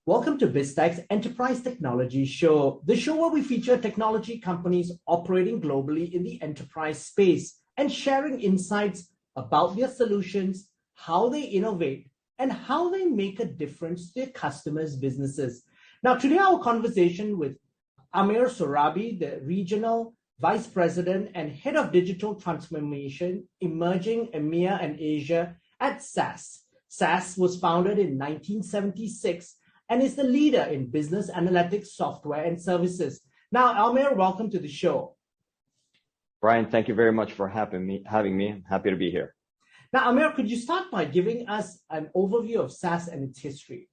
Welcome to Biztech's Enterprise Technology Show, the show where we feature technology companies operating globally in the enterprise space and sharing insights about their solutions, how they innovate, and how they make a difference to their customers' businesses. Now, today our conversation with Amir Sohrabi, the Regional Vice President and Head of Digital Transformation, Emerging EMEA and Asia at SAS. SAS was founded in 1976 and is the leader in business analytics software and services. Now, Amir, welcome to the show. Brian, thank you very much for having me. I'm happy to be here. Now, Amir, could you start by giving us an overview of SAS and its history?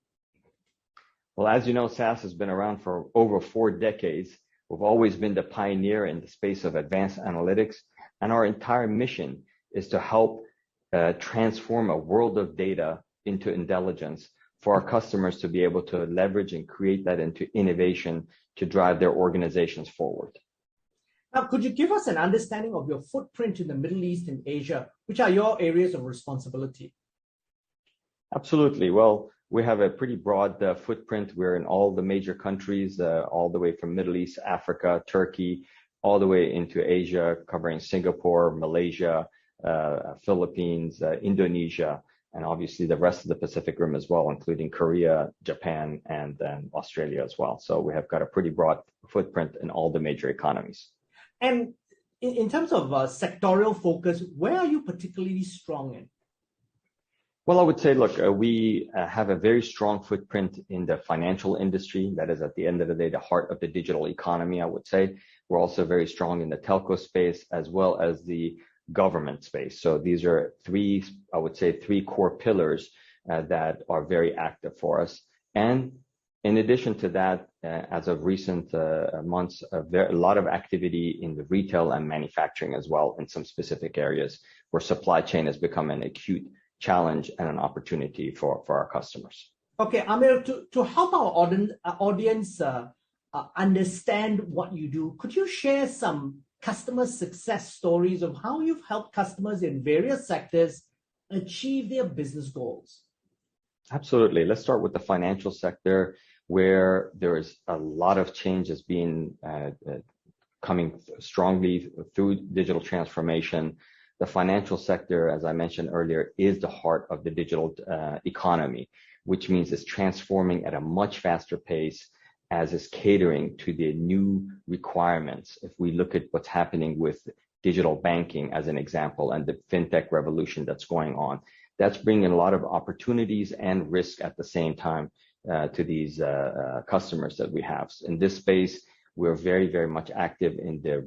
Well, as you know, SAS has been around for over 4 decades. We've always been the pioneer in the space of advanced analytics, and our entire mission is to help transform a world of data into intelligence for our customers to be able to leverage and create that into innovation to drive their organizations forward. Now, could you give us an understanding of your footprint in the Middle East and Asia, which are your areas of responsibility? Absolutely. Well, we have a pretty broad footprint. We're in all the major countries, all the way from Middle East, Africa, Turkey, all the way into Asia, covering Singapore, Malaysia, Philippines, Indonesia, and obviously the rest of the Pacific Rim as well, including Korea, Japan, and then Australia as well. So we have got a pretty broad footprint in all the major economies. And in terms of sectorial focus, where are you particularly strong in? Well, I would say, look, we have a very strong footprint in the financial industry. That is, at the end of the day, the heart of the digital economy, I would say. We're also very strong in the telco space as well as the government space. So these are three core pillars that are very active for us. And in addition to that, as of recent months, a lot of activity in the retail and manufacturing as well in some specific areas where supply chain has become an acute challenge and an opportunity for our customers. Okay, Amir, to help our audience understand what you do, could you share some customer success stories of how you've helped customers in various sectors achieve their business goals? Absolutely. Let's start with the financial sector, where there is a lot of changes being coming strongly through digital transformation. The financial sector, as I mentioned earlier, is the heart of the digital economy, which means it's transforming at a much faster pace as is catering to the new requirements. If we look at what's happening with digital banking as an example and the fintech revolution that's going on, that's bringing a lot of opportunities and risk at the same time to these customers that we have. In this space, we're very, very much active in the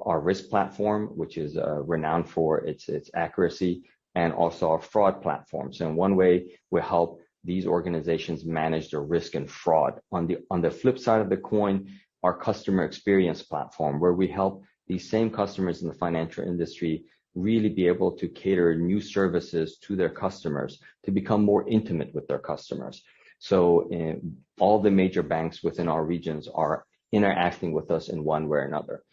our risk platform, which is renowned for its accuracy, and also our fraud platform. So in one way, we help these organizations manage their risk and fraud. On the flip side of the coin, our customer experience platform, where we help these same customers in the financial industry really be able to cater new services to their customers to become more intimate with their customers. So all the major banks within our regions are interacting with us in one way or another.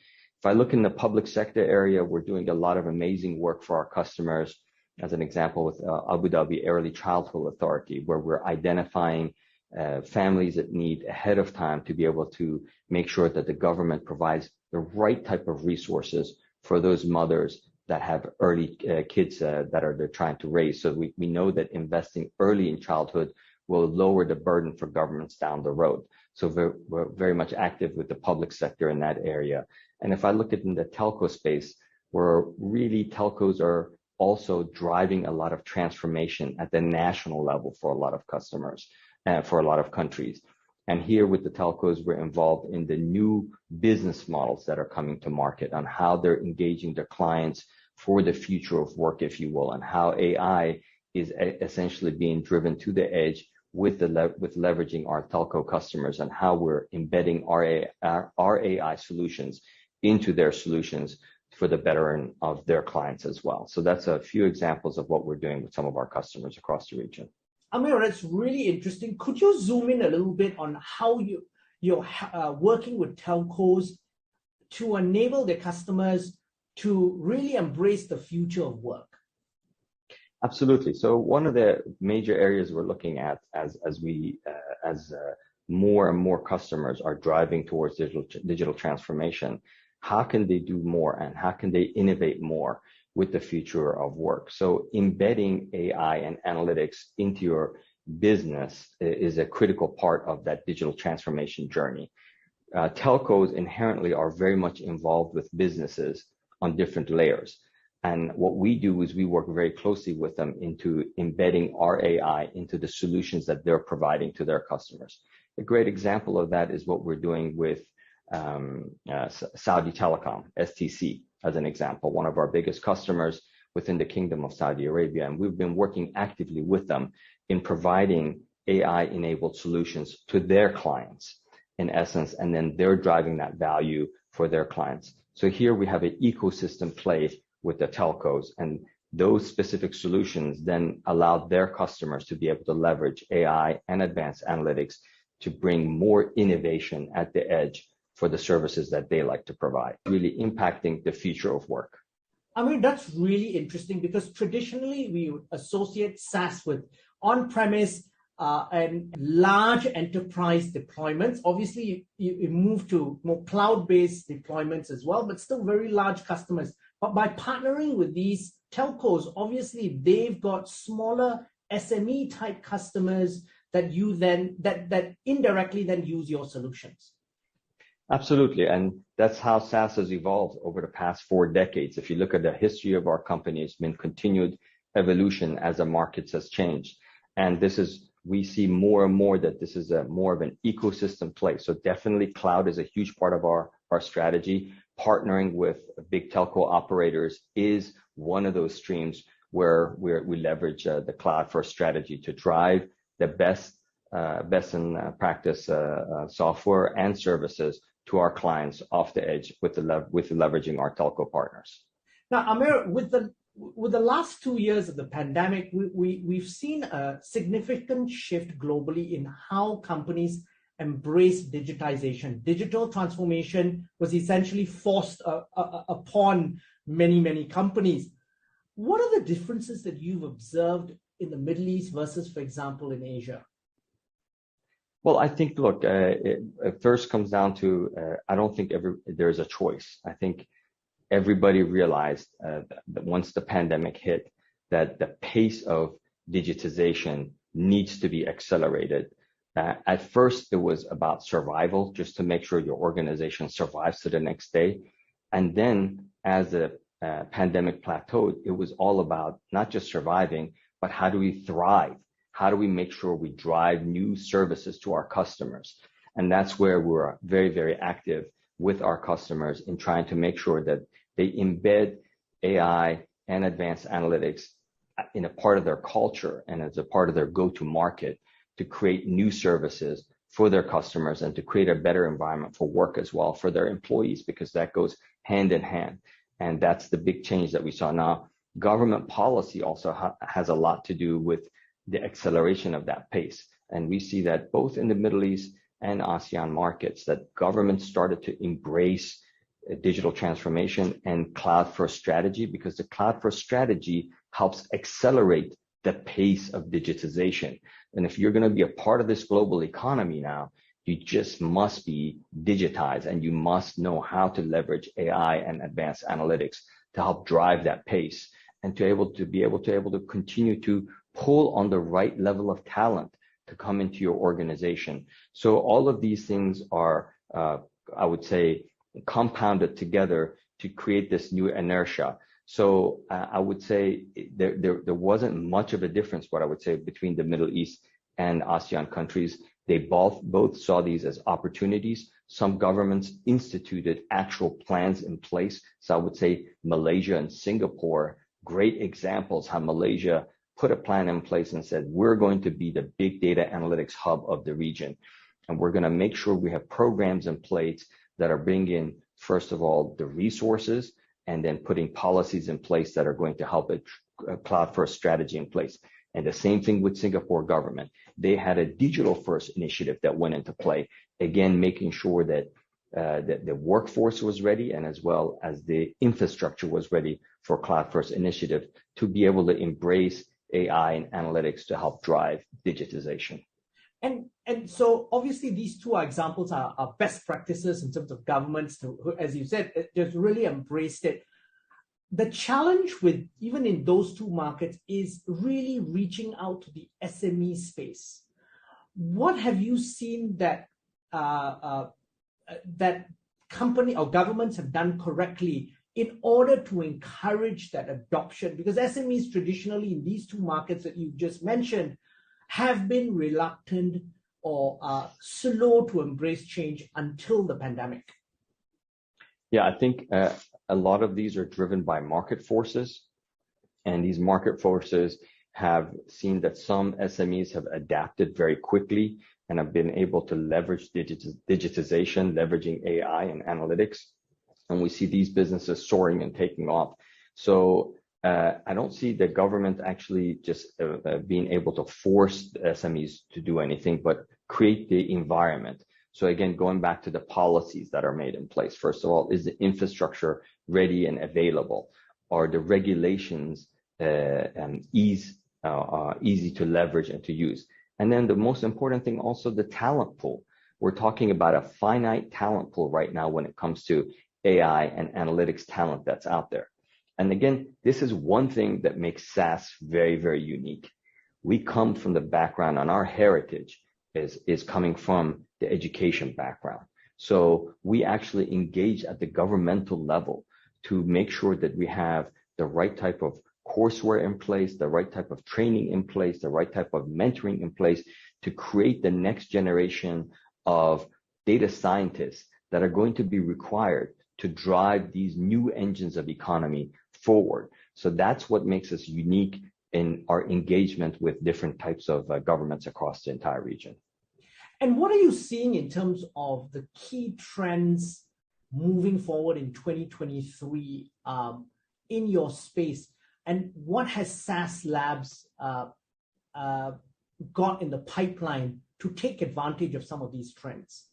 If I look in the public sector area, we're doing a lot of amazing work for our customers. As an example, with Abu Dhabi Early Childhood Authority, where we're identifying families that need ahead of time to be able to make sure that the government provides the right type of resources for those mothers that have early kids that they're trying to raise. So we know that investing early in childhood will lower the burden for governments down the road. So we're very much active with the public sector in that area. And if I look at in the telco space, where really telcos are also driving a lot of transformation at the national level for a lot of customers and for a lot of countries. And here with the telcos, we're involved in the new business models that are coming to market on how they're engaging their clients for the future of work, if you will, and how AI is essentially being driven to the edge with leveraging our telco customers and how we're embedding our AI solutions into their solutions for the betterment of their clients as well. So that's a few examples of what we're doing with some of our customers across the region. Amir, it's really interesting. Could you zoom in a little bit on how you're working with telcos to enable their customers to really embrace the future of work? Absolutely. So one of the major areas we're looking at as more and more customers are driving towards digital transformation, how can they do more and how can they innovate more with the future of work? So embedding AI and analytics into your business is a critical part of that digital transformation journey. Telcos inherently are very much involved with businesses on different layers. And what we do is we work very closely with them into embedding our AI into the solutions that they're providing to their customers. A great example of that is what we're doing with Saudi Telecom, STC, as an example, one of our biggest customers within the Kingdom of Saudi Arabia. And we've been working actively with them in providing AI-enabled solutions to their clients, in essence, and then they're driving that value for their clients. So here we have an ecosystem play with the telcos, and those specific solutions then allow their customers to be able to leverage AI and advanced analytics to bring more innovation at the edge for the services that they like to provide, really impacting the future of work. I mean, that's really interesting because traditionally we would associate SaaS with on-premise and large enterprise deployments. Obviously, you move to more cloud-based deployments as well, but still very large customers. But by partnering with these telcos, obviously they've got smaller SME type customers that you then that indirectly then use your solutions. Absolutely, and that's how SaaS has evolved over the past 4 decades. If you look at the history of our company, it's been continued evolution as the markets has changed, and we see more and more that this is more of an ecosystem play. So definitely, cloud is a huge part of our strategy. Partnering with big telco operators is one of those streams where we leverage the cloud first strategy to drive the best in practice software and services to our clients off the edge with leveraging our telco partners. Now, Amir, with the last 2 years of the pandemic, we've seen a significant shift globally in how companies embrace digitization. Digital transformation was essentially forced upon many companies. What are the differences that you've observed in the Middle East versus, for example, in Asia? Well, I think, look, it first comes down to, I don't think there's a choice. I think everybody realized that once the pandemic hit, that the pace of digitization needs to be accelerated. At first, it was about survival, just to make sure your organization survives to the next day. And then as the pandemic plateaued, it was all about not just surviving, but how do we thrive? How do we make sure we drive new services to our customers? And that's where we're very, very active with our customers in trying to make sure that they embed AI and advanced analytics in a part of their culture and as a part of their go-to-market to create new services for their customers and to create a better environment for work as well for their employees, because that goes hand in hand. And that's the big change that we saw. Now, government policy also has a lot to do with the acceleration of that pace. And we see that both in the Middle East and ASEAN markets, that governments started to embrace digital transformation and cloud first strategy, because the cloud first strategy helps accelerate the pace of digitization. And if you're going to be a part of this global economy now, you just must be digitized and you must know how to leverage AI and advanced analytics to help drive that pace and to be able to continue to pull on the right level of talent to come into your organization. So all of these things are, I would say, compounded together to create this new inertia. So I would say there wasn't much of a difference, what I would say, between the Middle East and ASEAN countries. They both saw these as opportunities. Some governments instituted actual plans in place. So I would say Malaysia and Singapore, great examples how Malaysia put a plan in place and said, we're going to be the big data analytics hub of the region. And we're going to make sure we have programs in place that are bringing, first of all, the resources, and then putting policies in place that are going to help a cloud first strategy in place. And the same thing with Singapore government. They had a digital first initiative that went into play, again, making sure that the workforce was ready and as well as the infrastructure was ready for cloud first initiative to be able to embrace AI and analytics to help drive digitization. And so obviously these two are examples are best practices in terms of governments who, as you said, just really embraced it. The challenge with even in those two markets is really reaching out to the SME space. What have you seen that that company or governments have done correctly in order to encourage that adoption? Because SMEs traditionally in these two markets that you just mentioned have been reluctant or slow to embrace change until the pandemic. Yeah, I think a lot of these are driven by market forces, and these market forces have seen that some SMEs have adapted very quickly and have been able to leverage digitization, leveraging AI and analytics. And we see these businesses soaring and taking off. So I don't see the government actually just being able to force the SMEs to do anything, but create the environment. So again, going back to the policies that are made in place, first of all, is the infrastructure ready and available? Are the regulations easy to leverage and to use? And then the most important thing, also the talent pool. We're talking about a finite talent pool right now when it comes to AI and analytics talent that's out there. And again, this is one thing that makes SAS very, very unique. We come from the background, and our heritage is coming from the education background. So we actually engage at the governmental level to make sure that we have the right type of courseware in place, the right type of training in place, the right type of mentoring in place to create the next generation of data scientists that are going to be required to drive these new engines of economy forward. So that's what makes us unique in our engagement with different types of governments across the entire region. And what are you seeing in terms of the key trends moving forward in 2023 in your space? And what has SAS Labs got in the pipeline to take advantage of some of these trends?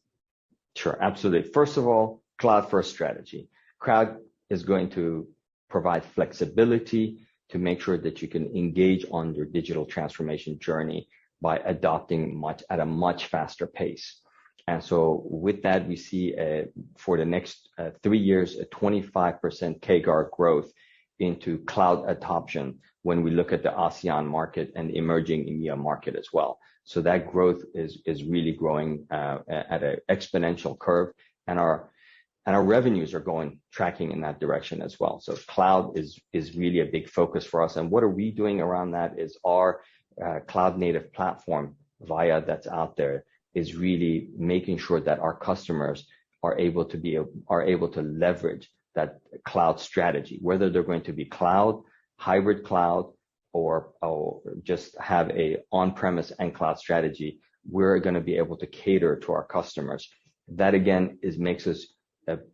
Sure, absolutely. First of all, cloud-first strategy. Cloud is going to provide flexibility to make sure that you can engage on your digital transformation journey by adopting at a much faster pace. And so with that, we see for the next 3 years, a 25% CAGR growth into cloud adoption when we look at the ASEAN market and the emerging EMEA market as well. So that growth is really growing at an exponential curve, and our revenues are tracking in that direction as well. So cloud is really a big focus for us. And what are we doing around that is our cloud native platform VIA that's out there is really making sure that our customers are able to leverage that cloud strategy, whether they're going to be cloud, hybrid cloud, or just have a on-premise and cloud strategy. We're going to be able to cater to our customers. That again makes us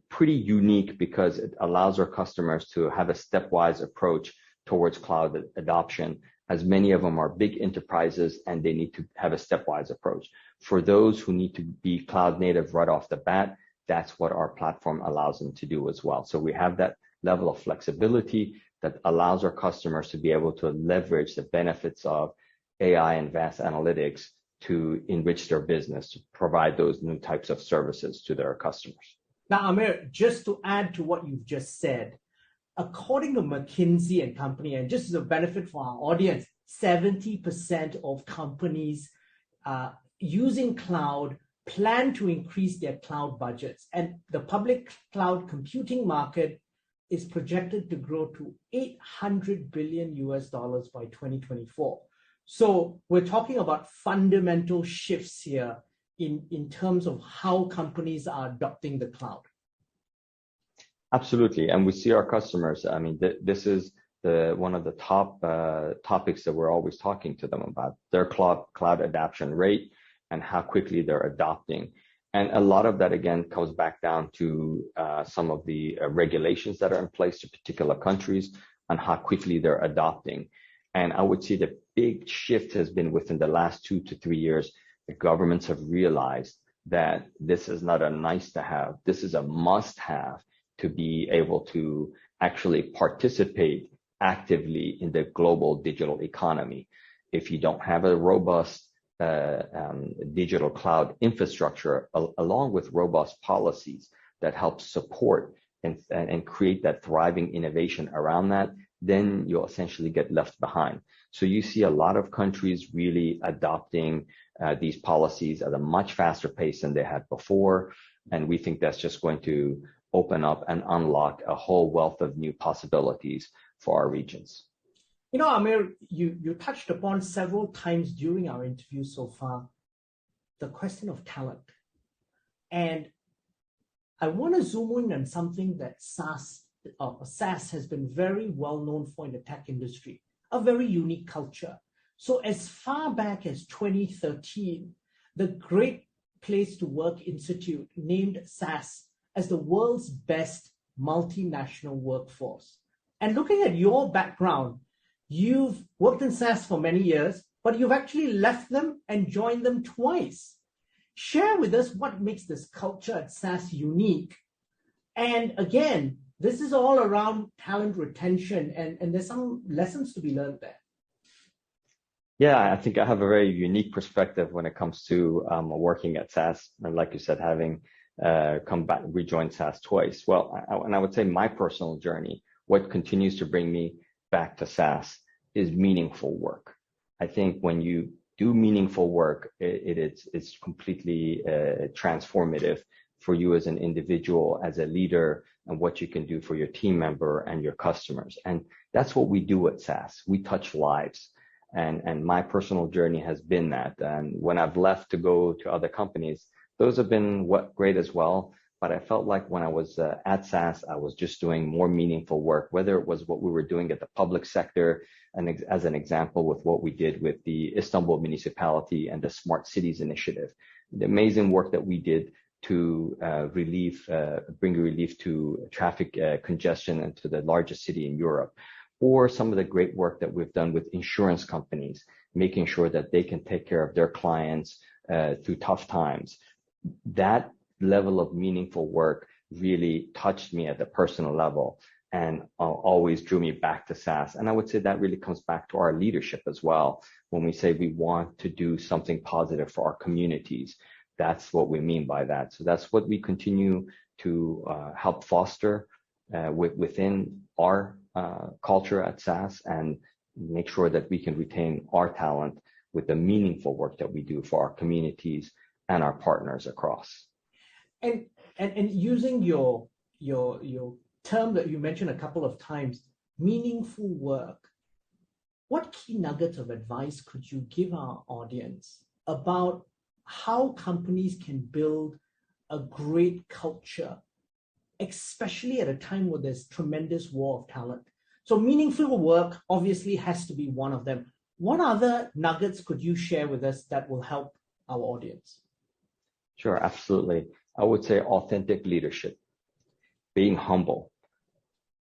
pretty unique because it allows our customers to have a stepwise approach towards cloud adoption, as many of them are big enterprises and they need to have a stepwise approach. For those who need to be cloud native right off the bat, that's what our platform allows them to do as well. So we have that level of flexibility that allows our customers to be able to leverage the benefits of AI and vast analytics to enrich their business, to provide those new types of services to their customers. Now, Amir, just to add to what you've just said, according to McKinsey and Company, and just as a benefit for our audience, 70% of companies using cloud plan to increase their cloud budgets. And the public cloud computing market is projected to grow to $800 billion by 2024. So we're talking about fundamental shifts here in terms of how companies are adopting the cloud. Absolutely. And we see our customers. I mean, this is one of the top topics that we're always talking to them about, their cloud adoption rate and how quickly they're adopting. And a lot of that, again, comes back down to some of the regulations that are in place to particular countries and how quickly they're adopting. And I would say the big shift has been within the last 2 to 3 years. The governments have realized that this is not a nice to have. This is a must have to be able to actually participate actively in the global digital economy. If you don't have a robust digital cloud infrastructure, along with robust policies that help support and create that thriving innovation around that, then you'll essentially get left behind. So you see a lot of countries really adopting these policies at a much faster pace than they had before. And we think that's just going to open up and unlock a whole wealth of new possibilities for our regions. You know, Amir, you touched upon several times during our interview so far the question of talent. And I want to zoom in on something that SAS has been very well known for in the tech industry, a very unique culture. So as far back as 2013, the Great Place to Work Institute named SAS as the world's best multinational workforce. And looking at your background, you've worked in SAS for many years, but you've actually left them and joined them twice. Share with us what makes this culture at SAS unique. And again, this is all around talent retention, and there's some lessons to be learned there. Yeah, I think I have a very unique perspective when it comes to working at SAS. And like you said, having come back, rejoined SAS twice. Well, and I would say my personal journey, what continues to bring me back to SAS is meaningful work. I think when you do meaningful work, it's completely transformative for you as an individual, as a leader, and what you can do for your team member and your customers. And that's what we do at SAS. We touch lives. And my personal journey has been that. And when I've left to go to other companies, those have been great as well. But I felt like when I was at SAS, I was just doing more meaningful work, whether it was what we were doing at the public sector, and as an example with what we did with the Istanbul municipality and the Smart Cities initiative, the amazing work that we did to bring relief to traffic congestion and to the largest city in Europe, or some of the great work that we've done with insurance companies, making sure that they can take care of their clients through tough times. That level of meaningful work really touched me at the personal level and always drew me back to SAS. And I would say that really comes back to our leadership as well. When we say we want to do something positive for our communities, that's what we mean by that. So that's what we continue to help foster within our culture at SAS, and make sure that we can retain our talent with the meaningful work that we do for our communities and our partners across. And using your term that you mentioned a couple of times, meaningful work, what key nuggets of advice could you give our audience about how companies can build a great culture, especially at a time where there's tremendous war of talent? So meaningful work obviously has to be one of them. What other nuggets could you share with us that will help our audience? Sure, absolutely. I would say authentic leadership, being humble.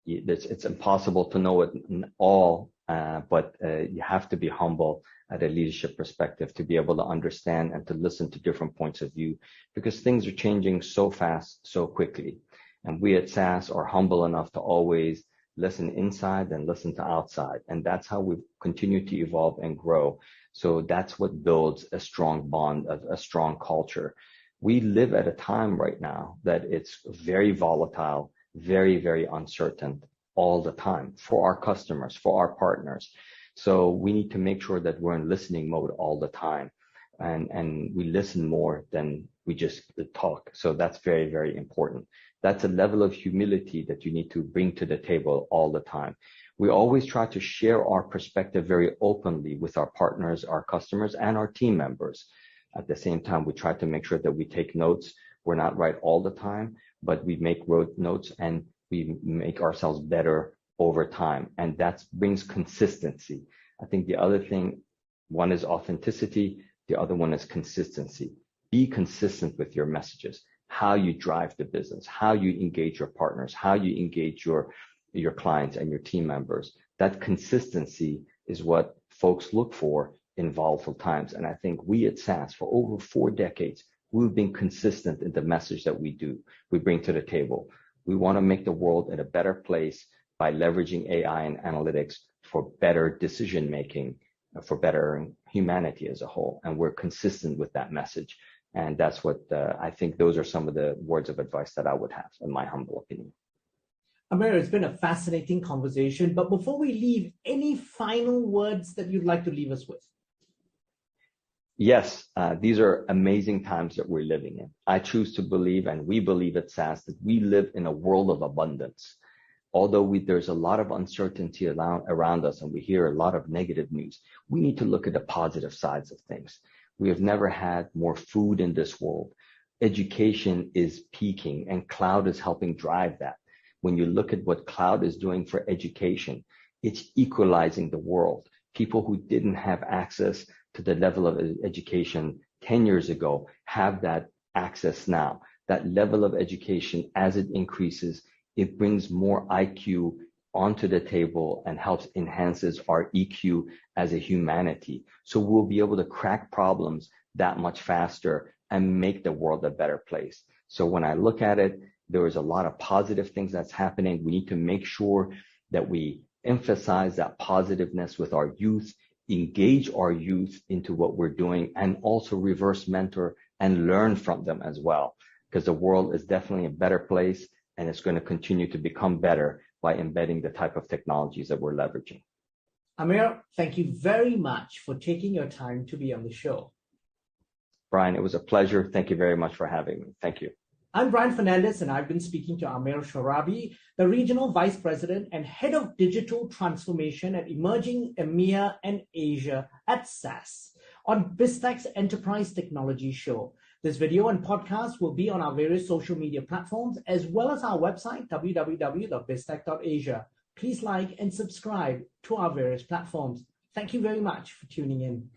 It's impossible to know it all, but you have to be humble at a leadership perspective to be able to understand and to listen to different points of view, because things are changing so fast, so quickly. And we at SAS are humble enough to always listen inside and listen to outside. And that's how we continue to evolve and grow. So that's what builds a strong bond, a strong culture. We live at a time right now that it's very volatile, very, very uncertain all the time for our customers, for our partners. So we need to make sure that we're in listening mode all the time. And we listen more than we just talk. So that's very, very important. That's a level of humility that you need to bring to the table all the time. We always try to share our perspective very openly with our partners, our customers, and our team members. At the same time, we try to make sure that we take notes. We're not right all the time, but we make notes and we make ourselves better over time. And that brings consistency. I think the other thing, one is authenticity. The other one is consistency. Be consistent with your messages, how you drive the business, how you engage your partners, how you engage your clients and your team members. That consistency is what folks look for in volatile times. And I think we at SAS, for over 4 decades, we've been consistent in the message that we bring to the table. We want to make the world a better place by leveraging AI and analytics for better decision making, for better humanity as a whole. And we're consistent with that message. And that's what I think those are some of the words of advice that I would have, in my humble opinion. Amir, it's been a fascinating conversation, but before we leave, any final words that you'd like to leave us with? Yes, these are amazing times that we're living in. I choose to believe, and we believe at SAS, that we live in a world of abundance. Although there's a lot of uncertainty around us and we hear a lot of negative news, we need to look at the positive sides of things. We have never had more food in this world. Education is peaking and cloud is helping drive that. When you look at what cloud is doing for education, it's equalizing the world. People who didn't have access to the level of education 10 years ago have that access now. That level of education, as it increases, it brings more IQ onto the table and helps enhances our EQ as a humanity. So we'll be able to crack problems that much faster and make the world a better place. So when I look at it, there is a lot of positive things that's happening. We need to make sure that we emphasize that positiveness with our youth, engage our youth into what we're doing, and also reverse mentor and learn from them as well, because the world is definitely a better place and it's going to continue to become better by embedding the type of technologies that we're leveraging. Amir, thank you very much for taking your time to be on the show. Brian, it was a pleasure. Thank you very much for having me. Thank you. I'm Brian Fernandez, and I've been speaking to Amir Sohrabi, the Regional Vice President and Head of Digital Transformation at Emerging EMEA and Asia at SAS on Biztech's Enterprise Technology Show. This video and podcast will be on our various social media platforms, as well as our website, www.biztech.asia. Please like and subscribe to our various platforms. Thank you very much for tuning in.